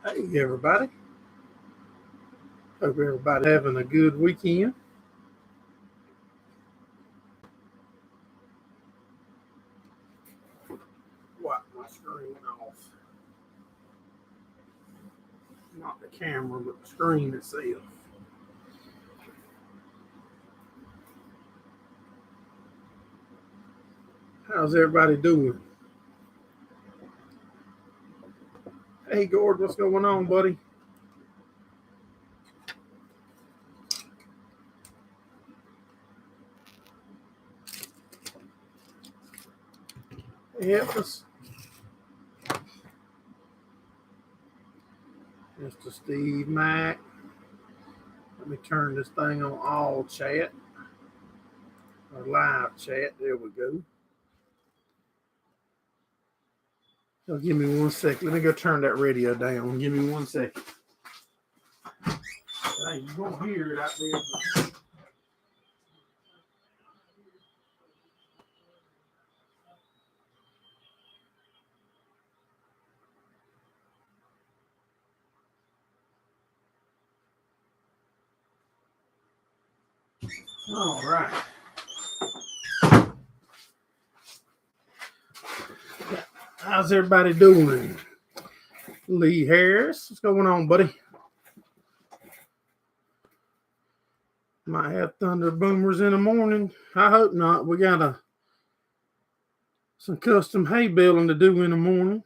Hey everybody. Hope everybody having a good weekend. Wipe my screen off. Not the camera, but the screen itself. How's everybody doing? Hey Gord, what's going on, buddy? Help us. Mr. Steve Mack. Let me turn this thing on all chat. Or live chat. There we go. So give me 1 second. Let me go turn that radio down. Give me 1 second. Hey, you won't hear it out there. All right. How's everybody doing? Lee Harris, what's going on, buddy? Might have thunder boomers in the morning. I hope not. We got some custom hay baling to do in the morning.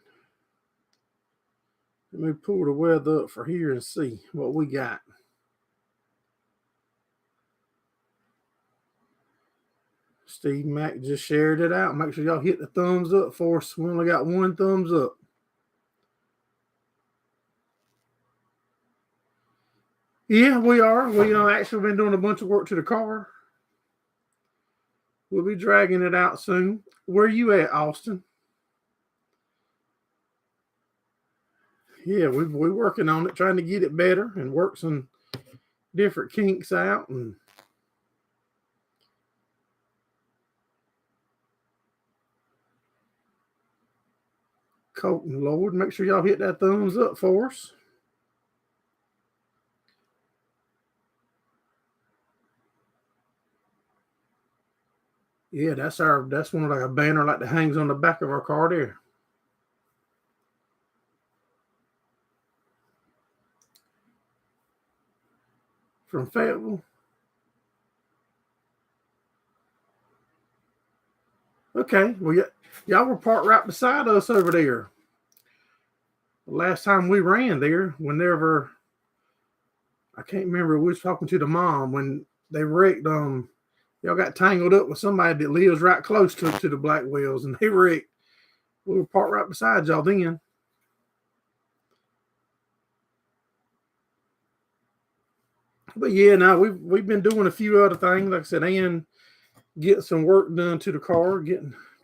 Let me pull the weather up for here and see what we got. Steve Mack just shared it out. Make sure y'all hit the thumbs up for us. We only got 1 thumbs up. Yeah, we are. We actually been doing a bunch of work to the car. We'll be dragging it out soon. Where you at, Austin? Yeah, we're working on it, trying to get it better and work some different kinks out. And Colton Lord, make sure y'all hit that thumbs up for us. Yeah, that's one of like a banner like that hangs on the back of our car there. From Fayetteville. Okay, well, y'all were parked right beside us over there. The last time we ran there, whenever I can't remember, we was talking to the mom when they wrecked. Y'all got tangled up with somebody that lives right close to the Blackwells, and they wrecked. We were parked right beside y'all then. But yeah, now we've been doing a few other things. Like I said, and get some work done to the car,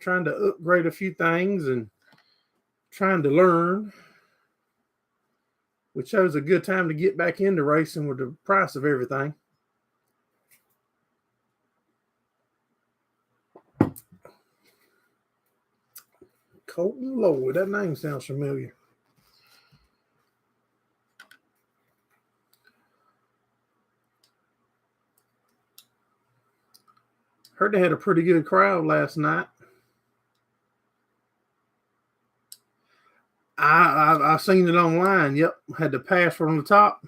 trying to upgrade a few things and trying to learn, which was a good time to get back into racing with the price of everything. Colton Lloyd, that name sounds familiar. Heard they had a pretty good crowd last night. I've seen it online. Yep, had the password on the top.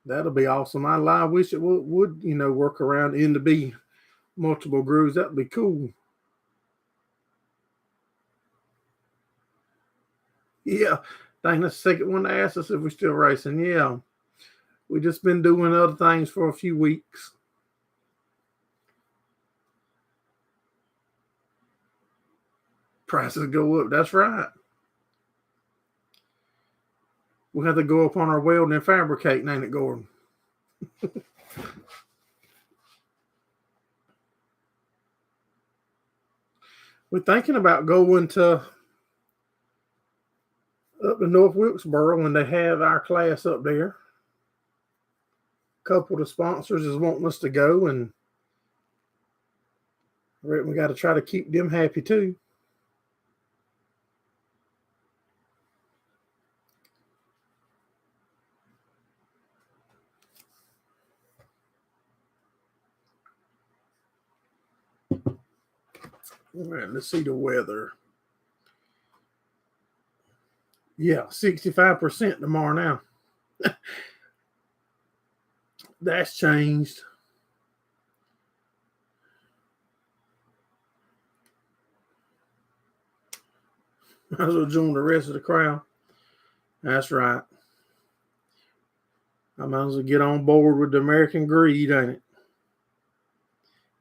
That'll be awesome. I wish it would work around in to be multiple grooves. That'd be cool. Yeah, dang, that's the second one to ask us if we're still racing. Yeah, we just been doing other things for a few weeks. Prices go up. That's right. We have to go up on our welding and fabricating, ain't it, Gordon? We're thinking about going to up to North Wilkesboro when they have our class up there. A couple of sponsors is wanting us to go, and We got to try to keep them happy too. All right, let's see the weather. Yeah, 65% tomorrow now. That's changed. Might as well join the rest of the crowd. That's right. I might as well get on board with the American greed, ain't it?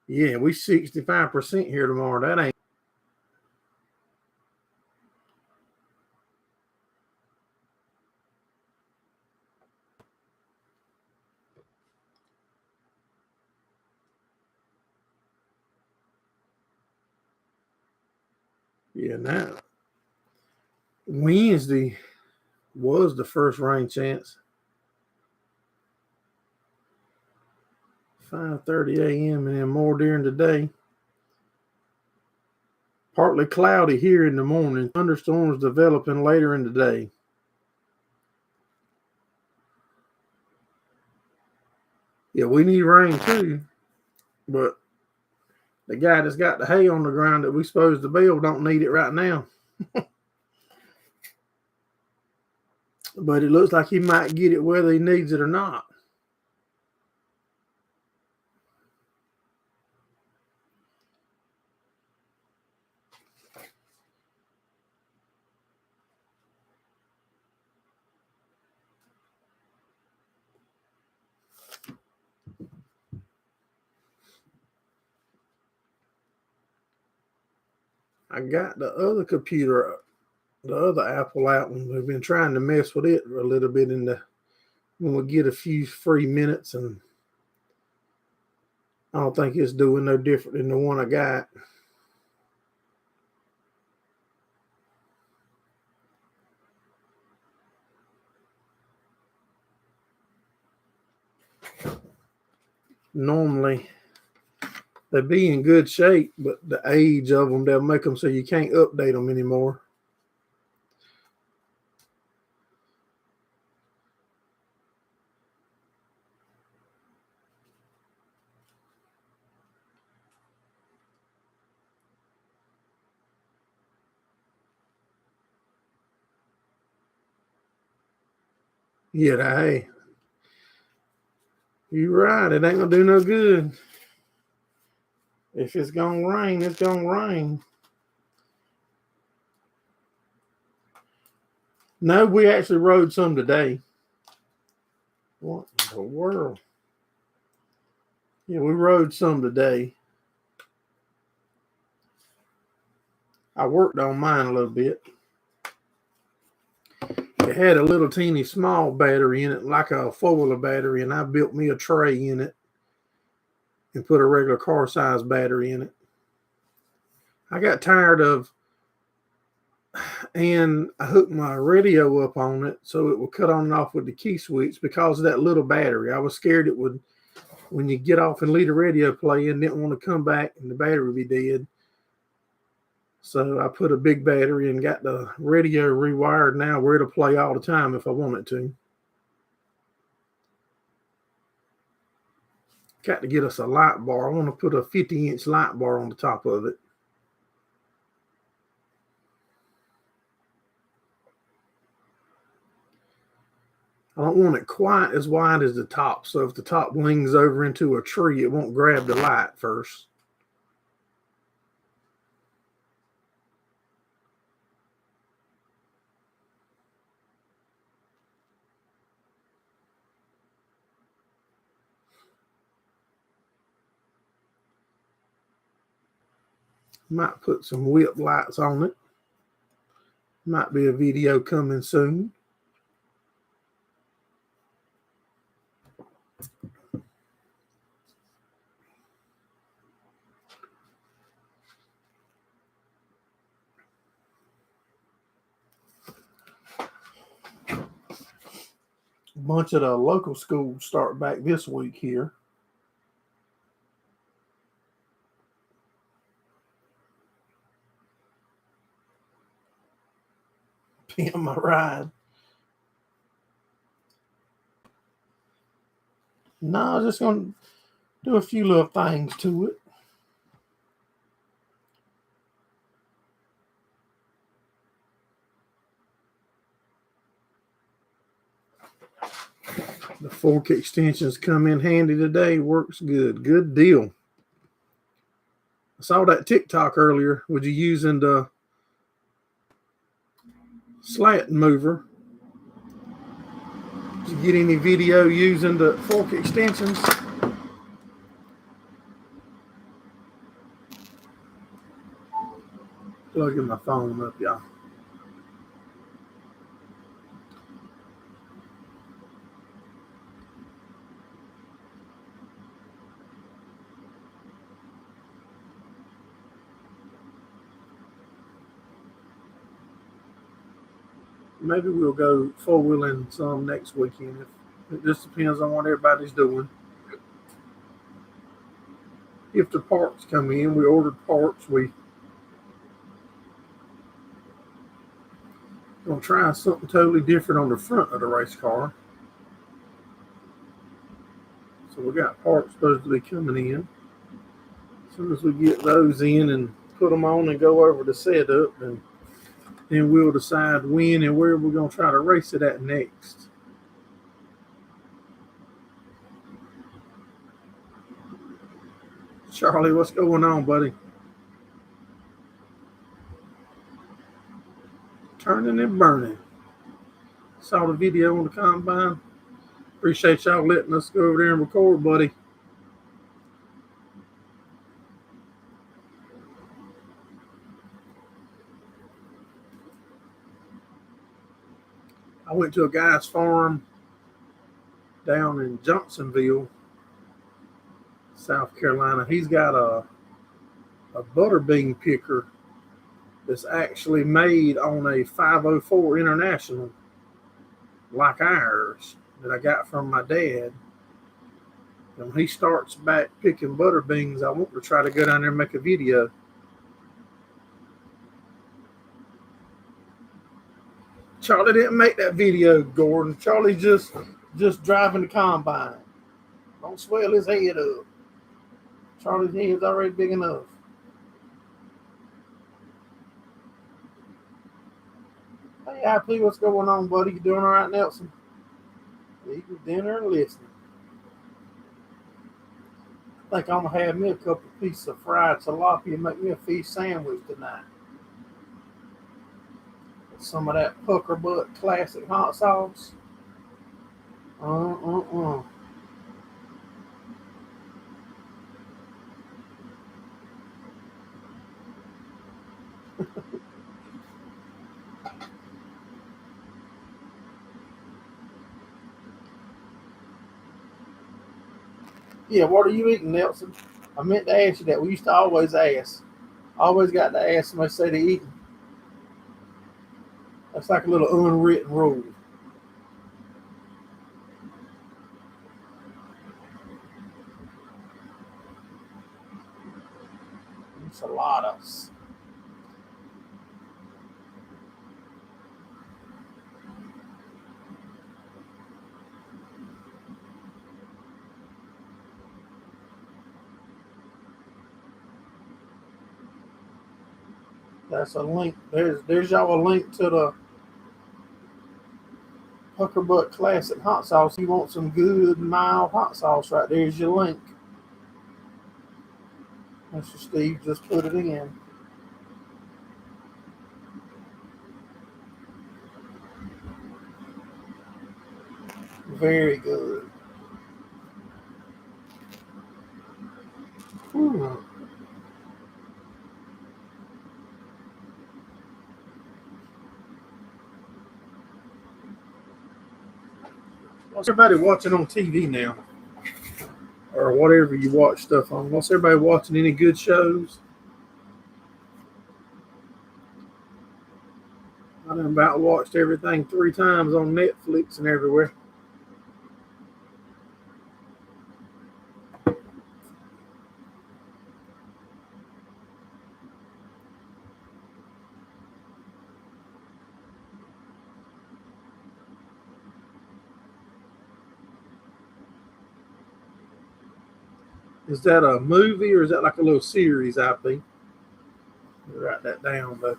Yeah, we 65% here tomorrow. That ain't. Yeah, now Wednesday was the first rain chance. 5:30 a.m. and then more during the day. Partly cloudy here in the morning. Thunderstorms developing later in the day. Yeah, we need rain too, but the guy that's got the hay on the ground that we supposed to build don't need it right now. But it looks like he might get it whether he needs it or not. I got the other computer, the other Apple out, and we've been trying to mess with it a little bit when we get a few free minutes, and I don't think it's doing no different than the one I got. Normally, they'd be in good shape, but the age of them, they'll make them so you can't update them anymore. Yeah, hey, you're right. It ain't gonna do no good. If it's gonna rain, it's gonna rain. No, we actually rode some today. What in the world? Yeah, we rode some today. I worked on mine a little bit. It had a little teeny small battery in it, like a 4-wheeler battery, and I built me a tray in it and put a regular car size battery in it. I got tired of, and I hooked my radio up on it so it would cut on and off with the key switch because of that little battery. I was scared it would, when you get off and leave the radio playing, didn't want to come back and the battery would be dead. So I put a big battery and got the radio rewired now where it'll play all the time if I want it to. Got to get us a light bar. I want to put a 50-inch light bar on the top of it. I don't want it quite as wide as the top. So if the top leans over into a tree, it won't grab the light first. Might put some whip lights on it. Might be a video coming soon. A bunch of the local schools start back this week here. pimp my ride. No, I'm just going to do a few little things to it. The fork extensions come in handy today. Works good. Good deal. I saw that TikTok earlier. Was you using the slat mover? Did you get any video using the fork extensions? Plugging my phone up, y'all. Maybe we'll go four-wheeling some next weekend. It just depends on what everybody's doing. If the parts come in, we ordered parts. We're going to try something totally different on the front of the race car. So we got parts supposed to be coming in. As soon as we get those in and put them on and go over the setup, and then we'll decide when and where we're going to try to race it at next. Charlie, what's going on, buddy? Turning and burning. Saw the video on the combine. Appreciate y'all letting us go over there and record, buddy. I went to a guy's farm down in Johnsonville, South Carolina. He's got a butter bean picker that's actually made on a 504 International, like ours, that I got from my dad. And when he starts back picking butter beans, I want to try to go down there and make a video. Charlie didn't make that video, Gordon. Charlie just driving the combine. Don't swell his head up. Charlie's head's already big enough. Hey, IP, what's going on, buddy? You doing all right, Nelson? Eating dinner and listening. I think I'm going to have me a couple pieces of fried tilapia and make me a fish sandwich tonight. With some of that pucker butt classic hot sauce. Yeah, what are you eating, Nelson? I meant to ask you that. We used to always ask. Always got to ask somebody say they eating. That's like a little unwritten rule. Enchiladas. That's a link. There's y'all a link to the Pucker Butt Classic hot sauce. You want some good mild hot sauce? Right there's your link. Mr. Steve just put it in. Very good. What's everybody watching on TV now? Or whatever you watch stuff on. What's everybody watching? Any good shows? I done about watched everything 3 times on Netflix and everywhere. Is that a movie or is that like a little series, IP? Write that down, but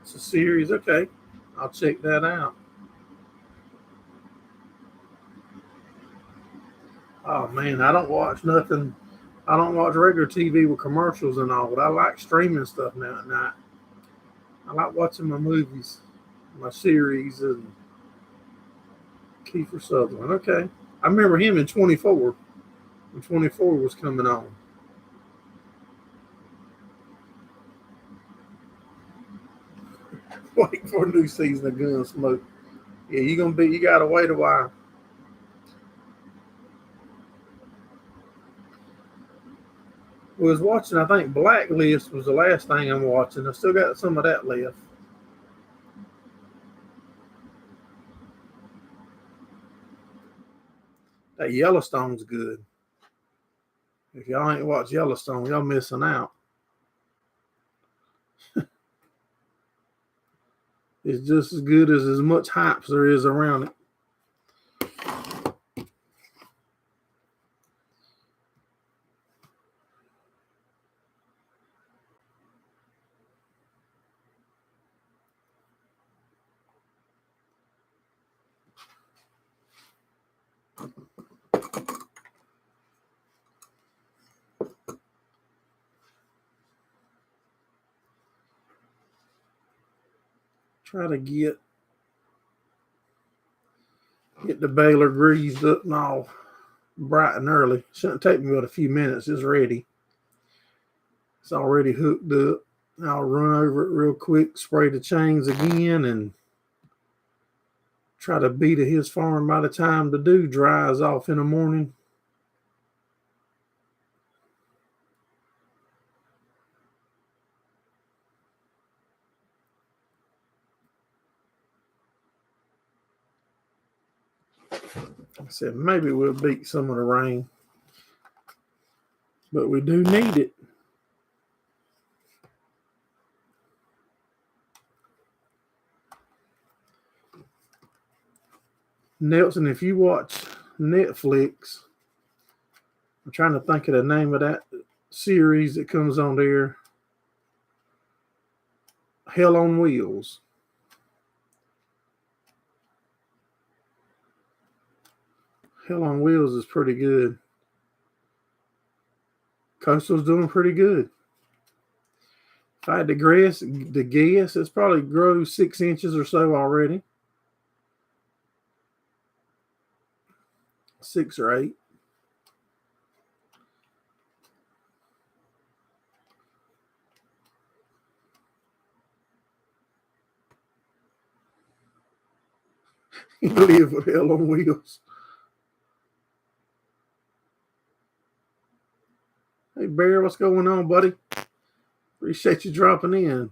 it's a series. Okay, I'll check that out. Oh man, I don't watch nothing. I don't watch regular TV with commercials and all, but I like streaming stuff now at night. I like watching my movies, my series, and Kiefer Sutherland. Okay, I remember him in 24 when 24 was coming on. Waiting for a new season of Gunsmoke. Yeah, you gotta wait a while. I was watching, I think Blacklist was the last thing I'm watching. I still got some of that left. That Yellowstone's good. If y'all ain't watched Yellowstone, y'all missing out. It's just as good as much hype there is around it. Try to get the baler greased up and all bright and early. Shouldn't take me but a few minutes. It's ready. It's already hooked up. I'll run over it real quick, spray the chains again, and try to be to his farm by the time the dew dries off in the morning. I said maybe we'll beat some of the rain, but we do need it. Nelson, if you watch Netflix, I'm trying to think of the name of that series that comes on there. Hell on Wheels. Hell on Wheels is pretty good. Coastal's doing pretty good. If I had to guess, it's probably grows 6 inches or so already. 6 or 8. You live with Hell on Wheels. Hey, Bear, what's going on, buddy? Appreciate you dropping in.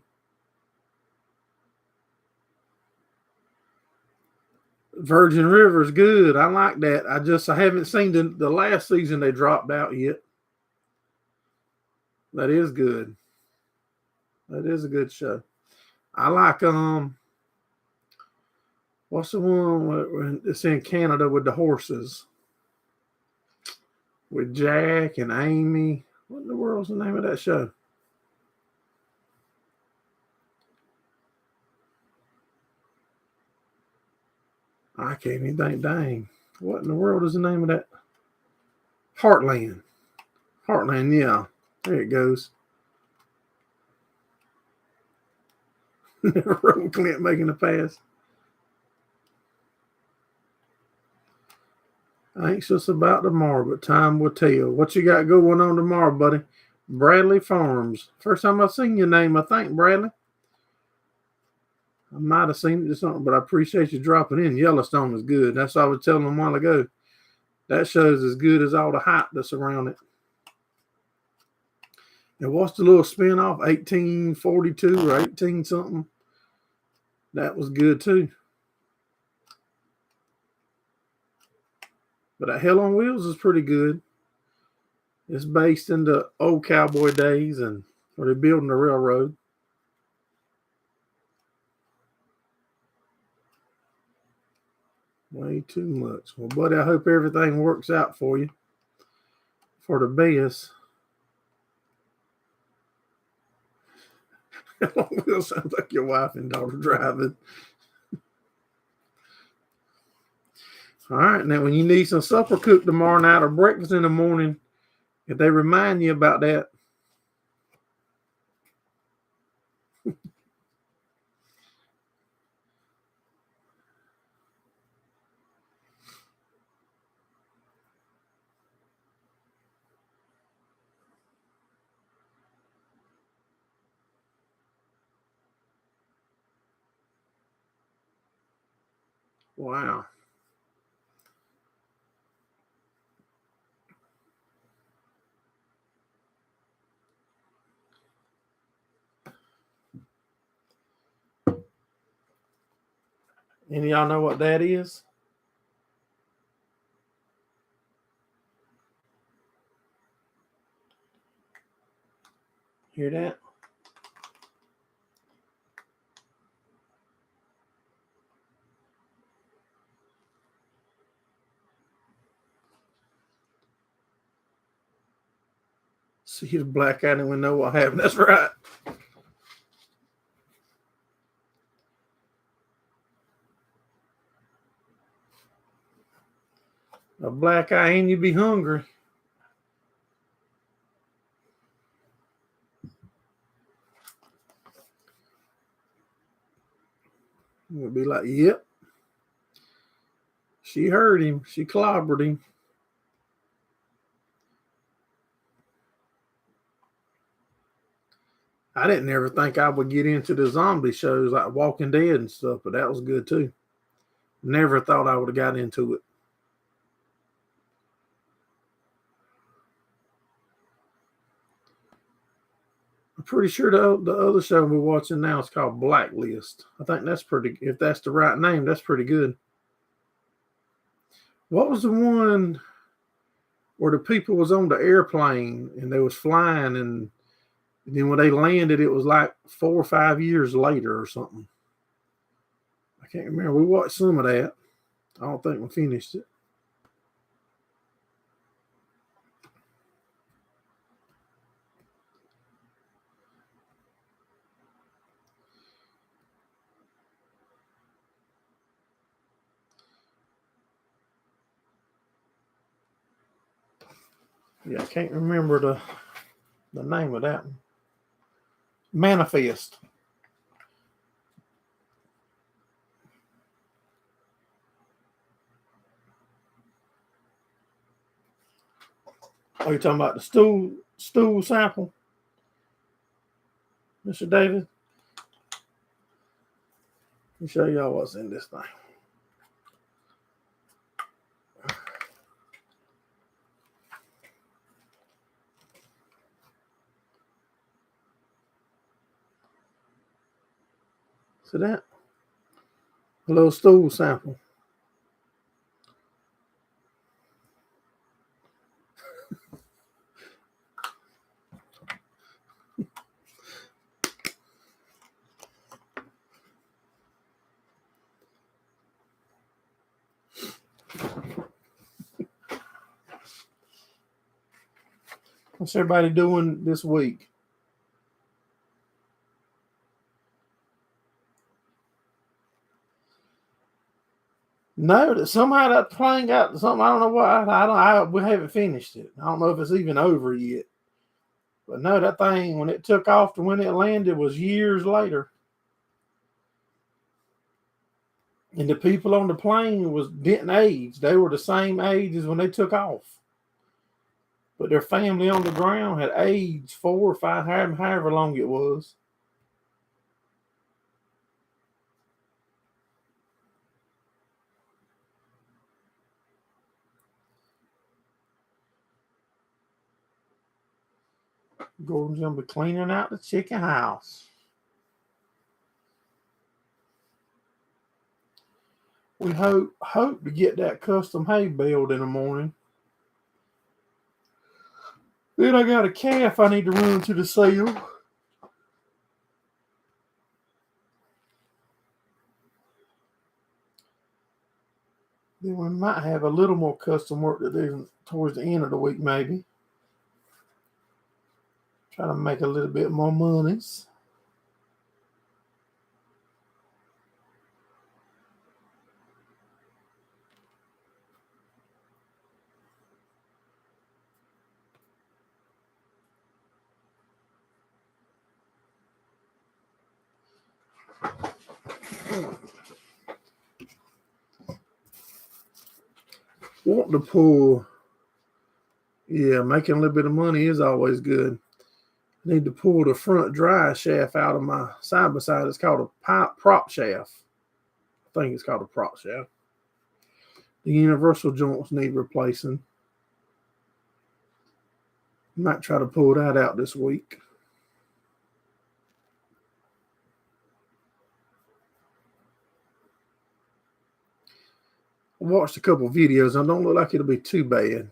Virgin River's good. I like that. I haven't seen the last season they dropped out yet. That is good. That is a good show. I like what's the one it's in Canada with the horses? With Jack and Amy. What in the world's the name of that show? I can't even think. Dang. What in the world is the name of that? Heartland. Heartland, yeah. There it goes. Road Clint making a pass. Anxious about tomorrow, but time will tell. What you got going on tomorrow, buddy? Bradley Farms. First time I've seen your name, I think, Bradley. I might have seen it or something, but I appreciate you dropping in. Yellowstone is good. That's what I was telling them a while ago. That show's as good as all the hype that's around it. And what's the little spinoff? 1842 or 18 something? That was good too. But Hell on Wheels is pretty good. It's based in the old cowboy days and where they're building the railroad. Way too much. Well, buddy, I hope everything works out for you for the best. Hell on Wheels sounds like your wife and daughter driving. All right, now when you need some supper cooked tomorrow night or breakfast in the morning, if they remind you about that, wow. Any of y'all know what that is? Hear that? See the black eye and we know what happened. That's right. A black eye and you be hungry. You'll be like, yep. She heard him. She clobbered him. I didn't ever think I would get into the zombie shows like Walking Dead and stuff, but that was good too. Never thought I would have got into it. I'm pretty sure the other show we're watching now is called Blacklist. I think that's pretty, if that's the right name, that's pretty good. What was the one where the people was on the airplane and they was flying and then when they landed, it was like 4 or 5 years later or something. I can't remember. We watched some of that. I don't think we finished it. Yeah, I can't remember the name of that one. Manifest. Oh, you're talking about the stool sample, Mr. David? Let me show y'all what's in this thing. See that? A little stool sample. What's everybody doing this week? No, that somehow that plane got something. I don't know why. We haven't finished it. I don't know if it's even over yet. But no, that thing when it took off to when it landed was years later. And the people on the plane didn't age. They were the same age as when they took off. But their family on the ground had aged 4 or 5, however long it was. Gordon's gonna be cleaning out the chicken house. We hope to get that custom hay baled in the morning. Then I got a calf I need to run to the sale. Then we might have a little more custom work to do towards the end of the week, maybe. Try to make a little bit more monies. Want to pull, yeah, making a little bit of money is always good. I need to pull the front dry shaft out of my side by side. It's called a prop shaft. I think it's called a prop shaft. The universal joints need replacing. Might try to pull that out this week. I watched a couple videos. I don't look like it'll be too bad.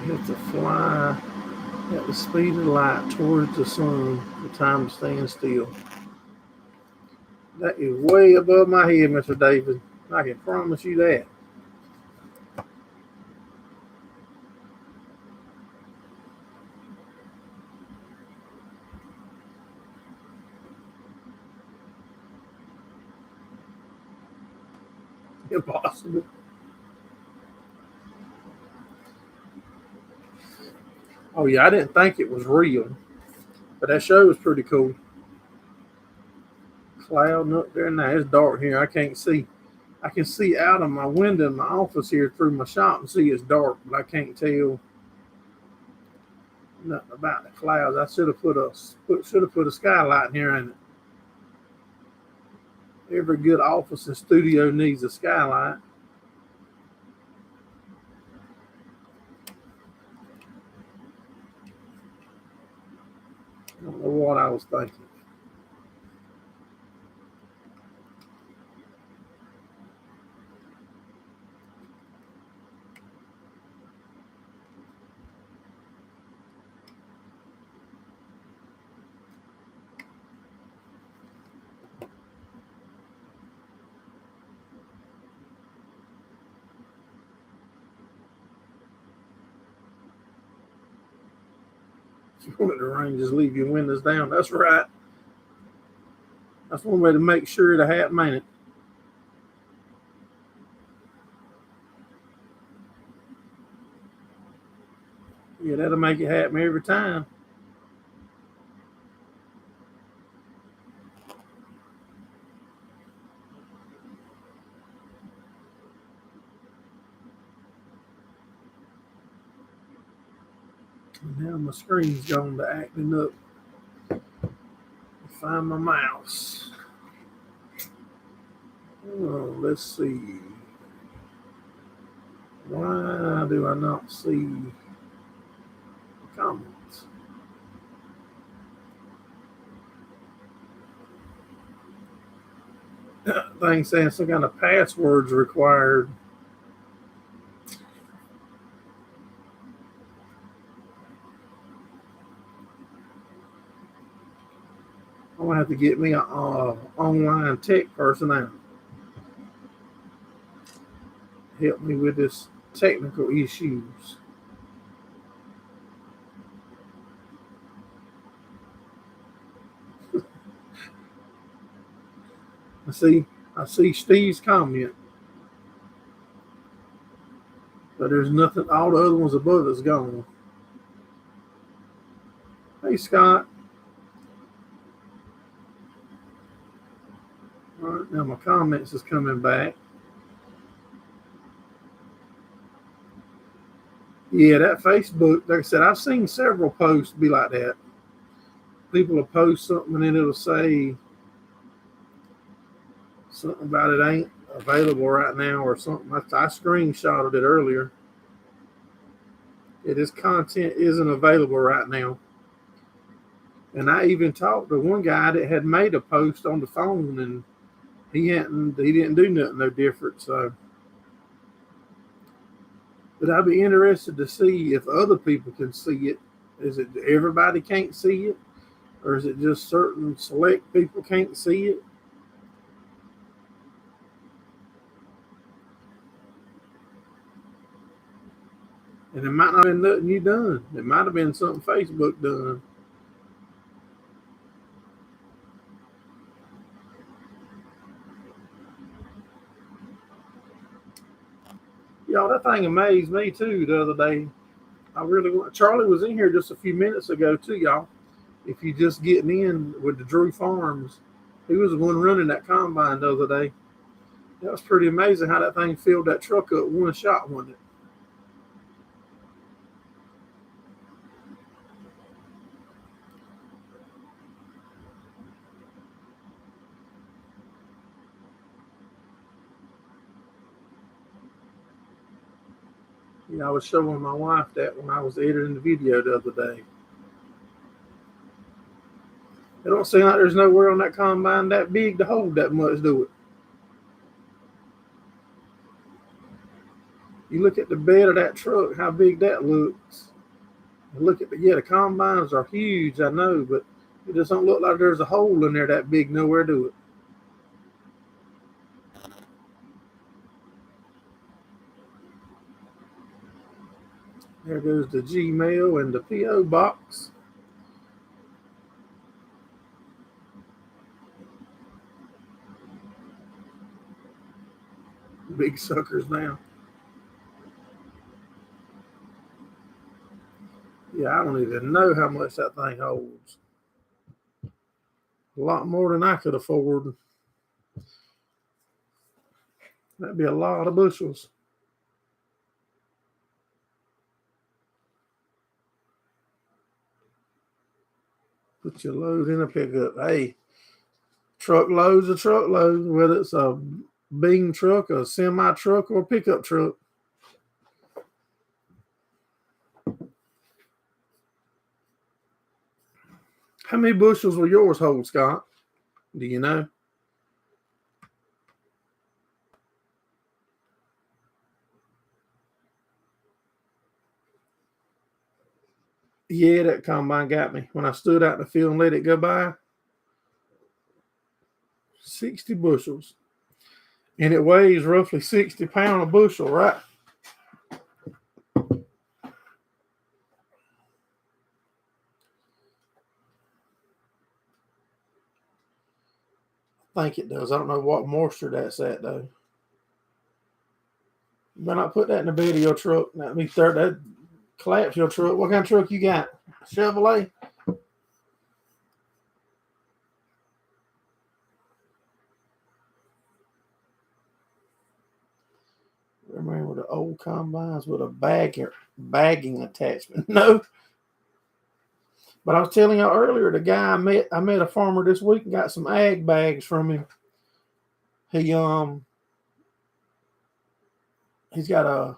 You have to fly at the speed of light towards the sun. The time to stand still. That is way above my head, Mr. David. I can promise you that. Impossible. Oh yeah, I didn't think it was real, but that show was pretty cool. Clouding up there now. It's dark here. I can't see. I can see out of my window in my office here through my shop and see it's dark, but I can't tell nothing about the clouds. I should have put a skylight here in it. Every good office and studio needs a skylight. I don't know what I was thinking. If you want it to rain, just leave your windows down. That's right. That's one way to make sure it happen, ain't it? Yeah, that'll make it happen every time. And now my screen's gone to acting up. Find my mouse. Oh, let's see. Why do I not see comments? Thing saying some kind of passwords required. I'm gonna have to get me an online tech person out. Help me with this technical issues. I see Steve's comment, but there's nothing. All the other ones above us gone. Hey, Scott. All right, now my comments is coming back. Yeah, that Facebook, like I said, I've seen several posts be like that. People will post something and then it'll say something about it ain't available right now or something. I screenshotted it earlier. This content isn't available right now. And I even talked to one guy that had made a post on the phone, and he didn't do nothing no different. So, but I'd be interested to see if other people can see it. Is it everybody can't see it, or is it just certain select people can't see it? And it might not have been nothing you done. It might have been something Facebook done. Y'all, that thing amazed me too the other day. Charlie was in here just a few minutes ago too, y'all. If you just getting in with the Drew Farms, he was the one running that combine the other day. That was pretty amazing how that thing filled that truck up one shot, wasn't it? Yeah, I was showing my wife that when I was editing the video the other day. It don't seem like there's nowhere on that combine that big to hold that much, do it? You look at the bed of that truck, how big that looks. Look at the combines are huge, I know, but it just don't look like there's a hole in there that big nowhere, do it? There goes the Gmail and the P.O. box. Big suckers now. Yeah, I don't even know how much that thing holds. A lot more than I could afford. That'd be a lot of bushels. Put your load in a pickup. Hey, truckloads of truckloads, whether it's a beam truck, a semi truck, or a pickup truck. How many bushels will yours hold, Scott? Do you know? Yeah, that combine got me. When I stood out in the field and let it go by, 60 bushels. And it weighs roughly 60 pounds a bushel, right? I think it does. I don't know what moisture that's at, though. You better not put that in the bed of your truck. That collapse your truck. What kind of truck you got? Chevrolet? Remember the old combines with a bagging attachment? No. But I was telling you earlier, the guy I met a farmer this week and got some ag bags from him. He's got a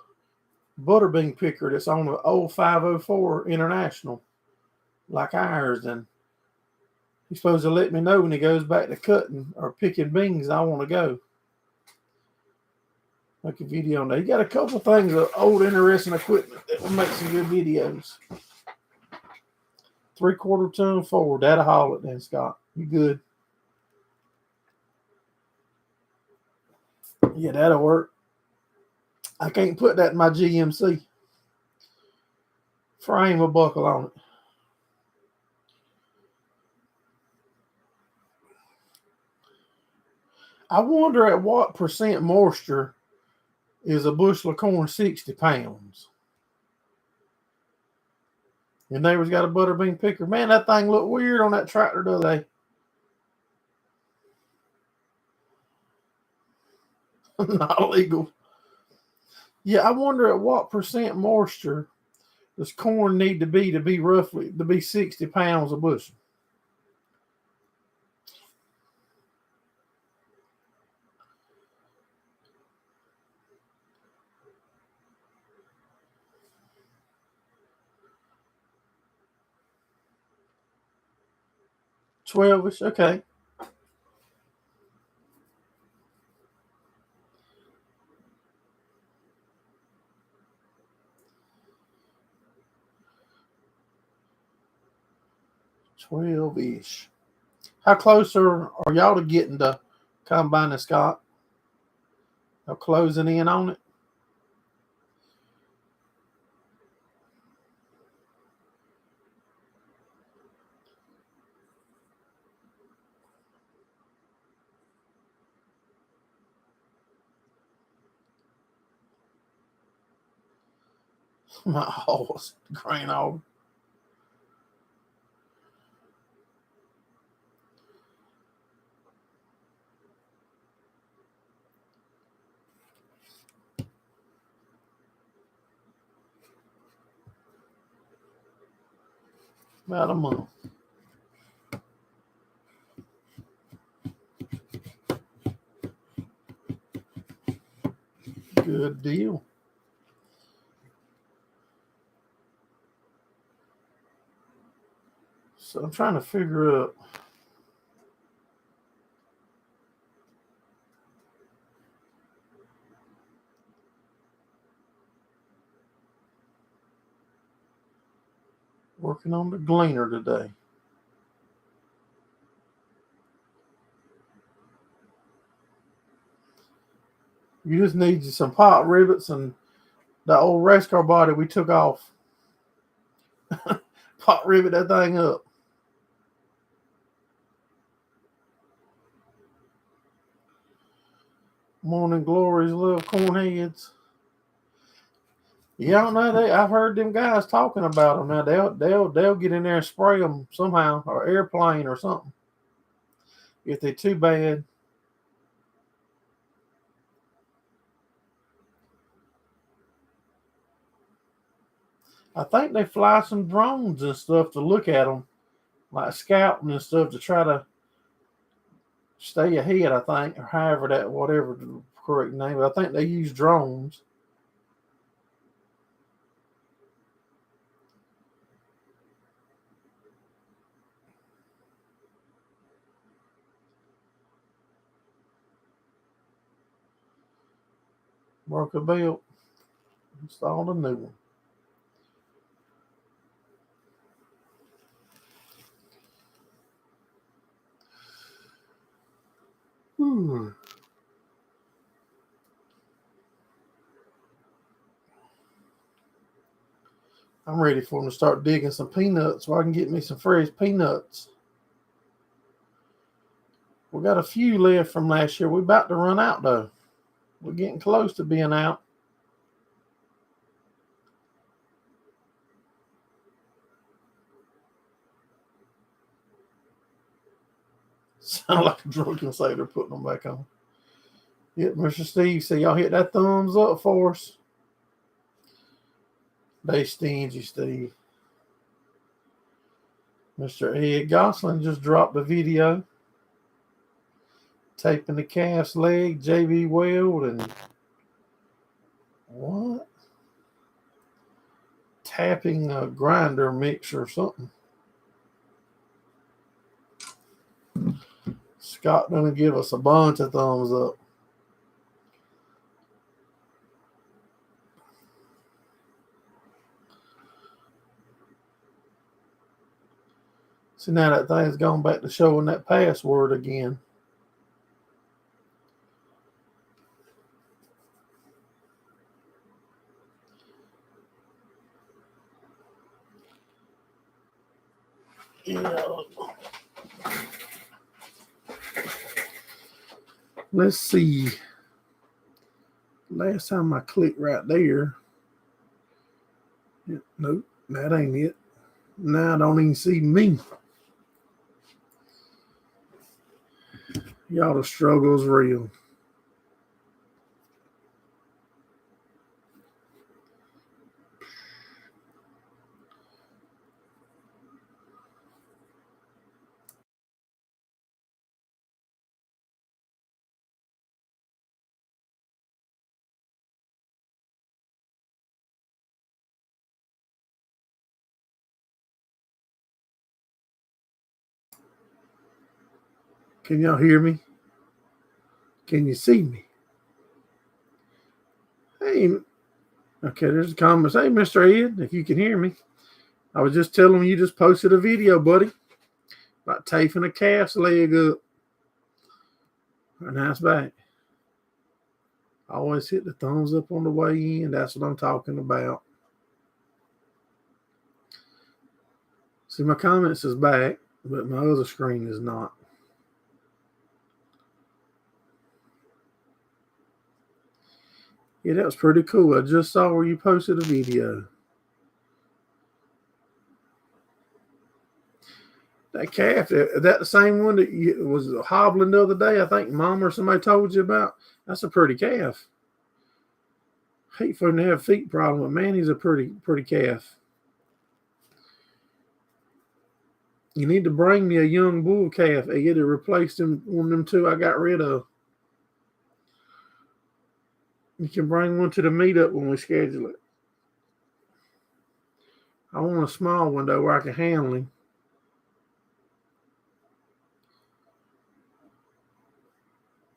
butterbean picker that's on an old 504 International, like ours, and he's supposed to let me know when he goes back to cutting or picking beans. I want to go. Make a video on that. He got a couple things of old interesting equipment that will make some good videos. 3/4 ton forward. That'll haul it then, Scott. You good? Yeah, that'll work. I can't put that in my GMC. Frame will buckle on it. I wonder at what percent moisture is a bushel of corn 60 pounds. Your neighbor's got a butterbean picker. Man, that thing looked weird on that tractor the other day. Not illegal. Yeah, I wonder at what percent moisture does corn need to be 60 pounds a bushel. 12-ish. Okay. $12-ish. How close are y'all to getting to combining, Scott? Or closing in on it? My horse, grain over. About a month. Good deal. So I'm trying to figure out. Working on the gleaner today. You just need some pot rivets and the old race car body we took off. Pot rivet that thing up. Morning glories, little cornheads. Yeah, I don't know. I've heard them guys talking about them. Now they'll get in there and spray them somehow, or airplane or something. If they're too bad. I think they fly some drones and stuff to look at them, like scouting and stuff to try to stay ahead. I think, or however that whatever the correct name. But I think they use drones. Mark a belt. Installed a new one. Hmm. I'm ready for them to start digging some peanuts so I can get me some fresh peanuts. We got a few left from last year. We're about to run out though. We're getting close to being out. Sound like a drunken sailor putting them back on. Yep, Mr. Steve said y'all hit that thumbs up for us. They stingy, Steve. Mr. Ed Gosselin just dropped a video taping the calf's leg, JB Weld, and what? Tapping a grinder mixer or something. Scott gonna give us a bunch of thumbs up. See, now that thing's gone back to showing that password again. Yeah. Let's see. Last time I clicked right there. Nope, that ain't it. Now I don't even see me. Y'all, the struggle's real. Can y'all hear me? Can you see me? Hey, okay, there's a comment. Hey, Mr. Ed, if you can hear me. I was just telling you just posted a video, buddy, about taping a calf's leg up. And now it's back. I always hit the thumbs up on the way in. That's what I'm talking about. See, my comments is back, but my other screen is not. Yeah, that was pretty cool. I just saw where you posted a video. That calf, is that the same one that was hobbling the other day? I think Mom or somebody told you about. That's a pretty calf. Hate for him to have a feet problem, but man, he's a pretty calf. You need to bring me a young bull calf. They get to replace them, one of them two I got rid of. You can bring one to the meetup when we schedule it. I want a small one though where I can handle him.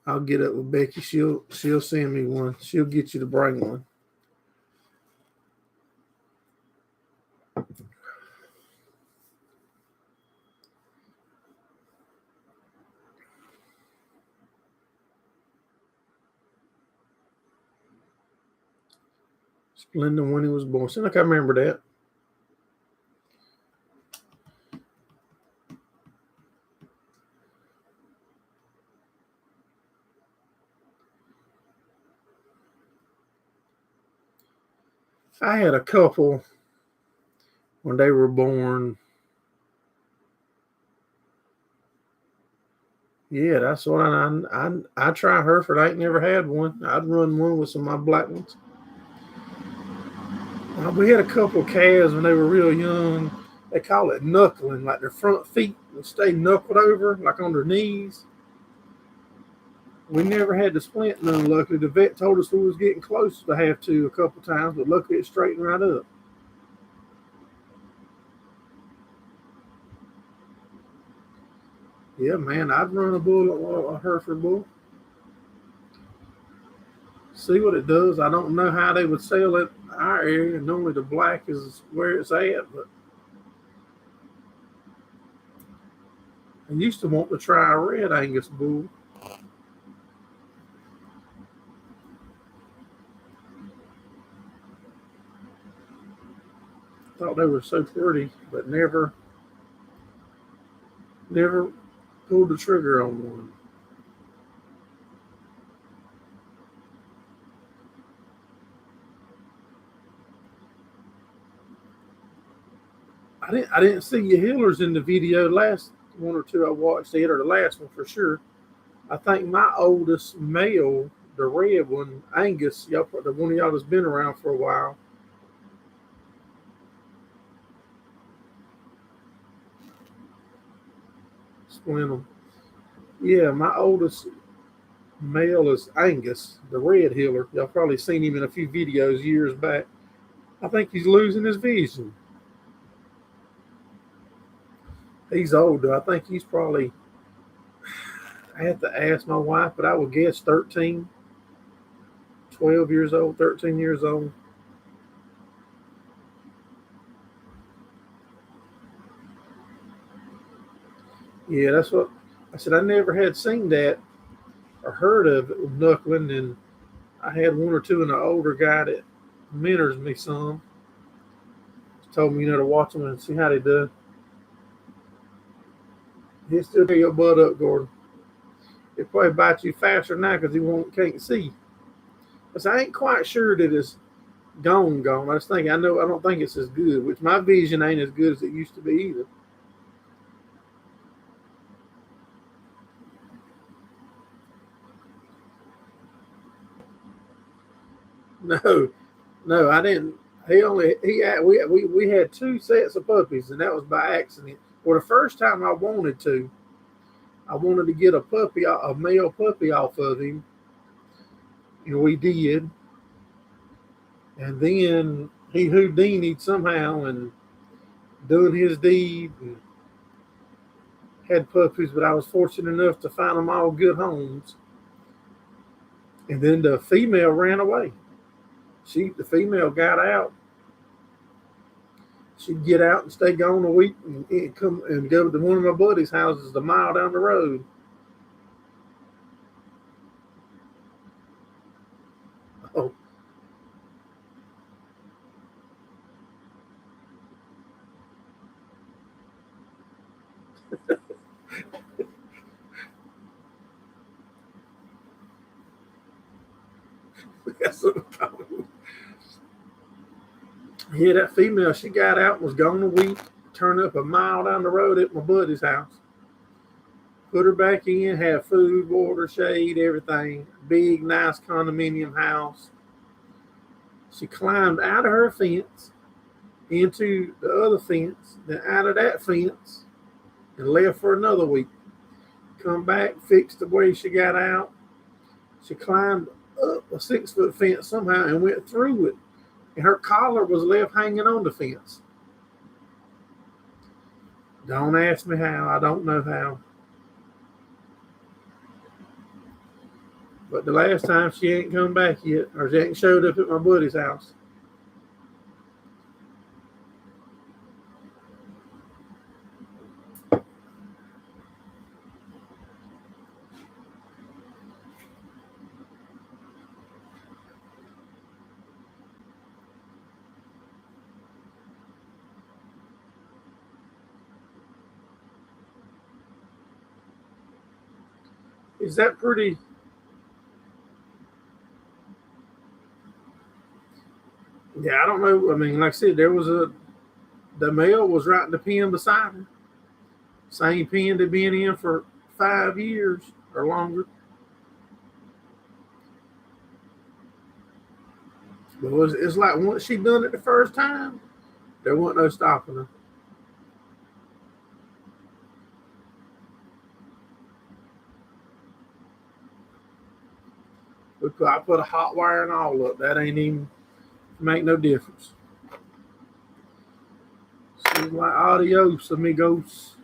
I'll get up with Becky. She'll send me one. She'll get you to bring one. Splendid when he was born. Seems like I remember that. I had a couple when they were born. Yeah, that's what I try Hereford. I ain't never had one. I'd run one with some of my black ones. We had a couple of calves when they were real young. They call it knuckling, like their front feet will stay knuckled over, like on their knees. We never had to splint none, luckily. The vet told us we was getting close to have to a couple times, but luckily it straightened right up. Yeah, man, I'd run a Hereford bull. See what it does. I don't know how they would sell it in our area. Normally the black is where it's at, but I used to want to try a red Angus bull. Thought they were so pretty, but never pulled the trigger on one. I didn't see your healers in the video. Last one or two I watched it, or the last one for sure. I think my oldest male, the red one, Angus, the one of y'all that's been around for a while. Explain them. Yeah, my oldest male is Angus, the red healer. Y'all probably seen him in a few videos years back. I think he's losing his vision. He's old, though. I think he's probably, I have to ask my wife, but I would guess 13, 12 years old, 13 years old. Yeah, that's what I said. I never had seen that or heard of it with knuckling, and I had one or two in an older guy that mentors me some. Told me, to watch them and see how they do. He'll still tear your butt up, Gordon. He'll probably bite you faster now because he can't see. But I ain't quite sure that it's gone. I just think I don't think it's as good, which my vision ain't as good as it used to be either. No, I didn't. We had two sets of puppies, and that was by accident. Well, the first time I wanted to get a male puppy off of him, and we did. And then he Houdini'd somehow and doing his deed. And had puppies, but I was fortunate enough to find them all good homes. And then the female ran away. The female got out. She'd get out and stay gone a week and come and go to one of my buddy's houses a mile down the road. Oh, that's what I'm talking about. Yeah, that female, she got out, was gone a week, turned up a mile down the road at my buddy's house. Put her back in, had food, water, shade, everything. Big, nice condominium house. She climbed out of her fence into the other fence, then out of that fence, and left for another week. Come back, fixed the way she got out. She climbed up a 6-foot fence somehow and went through it. And her collar was left hanging on the fence. Don't ask me how. I don't know how. But the last time she ain't come back yet, or she ain't showed up at my buddy's house. Is that pretty? Yeah, I don't know. I mean, like I said, the male was right in the pen beside her. Same pen they'd been in for 5 years or longer. But it's like once she done it the first time, there wasn't no stopping her. I put a hot wire and all up. That ain't even make no difference. Seems like adios, amigos.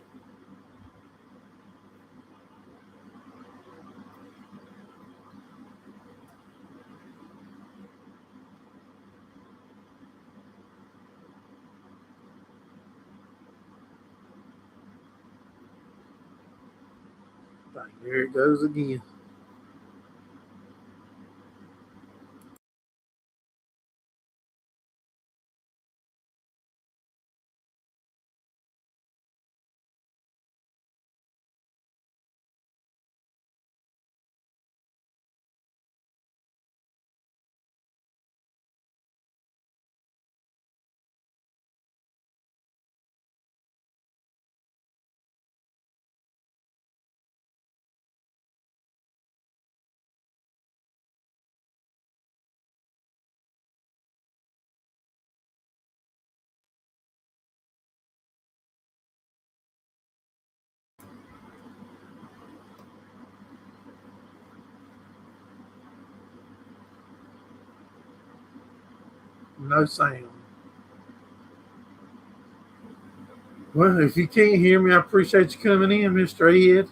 There it goes again. No sound. Well, if you can't hear me, I appreciate you coming in, Mr. Ed.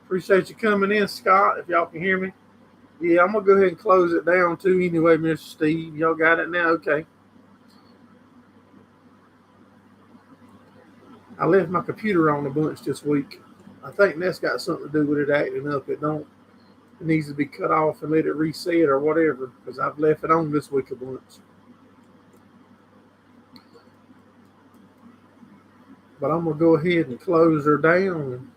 Appreciate you coming in, Scott, if y'all can hear me. Yeah, I'm going to go ahead and close it down too anyway, Mr. Steve. Y'all got it now? Okay. I left my computer on a bunch this week. I think that's got something to do with it acting up. It needs to be cut off and let it reset or whatever, because I've left it on this week a bunch. But I'm going to go ahead and close her down and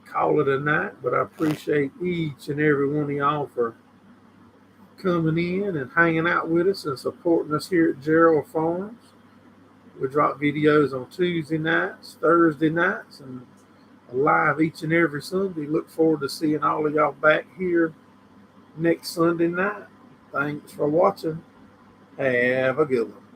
call it a night. But I appreciate each and every one of y'all for coming in and hanging out with us and supporting us here at Gerald Farms. We drop videos on Tuesday nights, Thursday nights, and live each and every Sunday. Look forward to seeing all of y'all back here next Sunday night. Thanks for watching. Have a good one.